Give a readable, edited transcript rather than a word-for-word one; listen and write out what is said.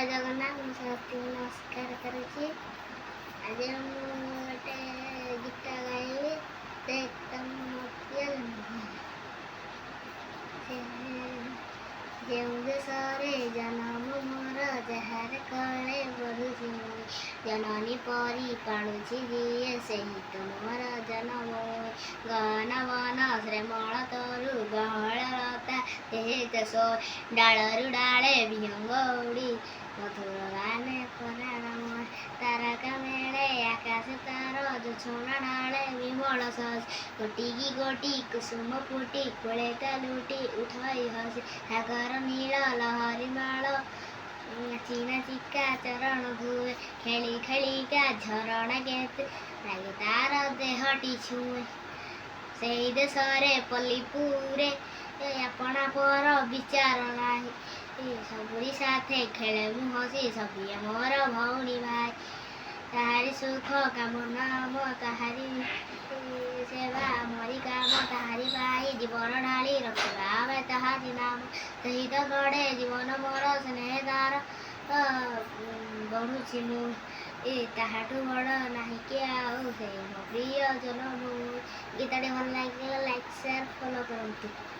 जय जगन्नाथ मुझे नमस्कार करुच्ची आज गोटे गीत गाइबी एकदम जो देश जन्म मोर जार कले बढ़ुची जननी परी पाणुची जीए से तो मोर जन्म गन वन श्रेमण तरु गहल लता देश डालरु डाले विहंग उड़ी मधुर गाने पराण तारका मेले आकाश तार जो छोना डाले विमल सस गोटी की गोटी कुसुम फुटी कोलेता लुटी उठाई हसी सागर नील लहरी माल चीना चिका चरण धुए खेली खेली का झरण गेत लगे तार देहटी छुए से देश पल्लीपुरे अपना पर विचार नाही सबुरी साथे खेले हसी सभी मोर भौणी भाई ताहारी सुख काम नाम ताहारी सेवा मरी काम ताहारी पाई जीवन ढाली रखा ताहारी नाम सही तो गड़े जीवन मोर स्नेहदार बढ़ुची मु ताहाठू बड़ नाही कि आउ से प्रिय जन मु गीताटी भल लगे लाइक शेयर फॉलो करंतु।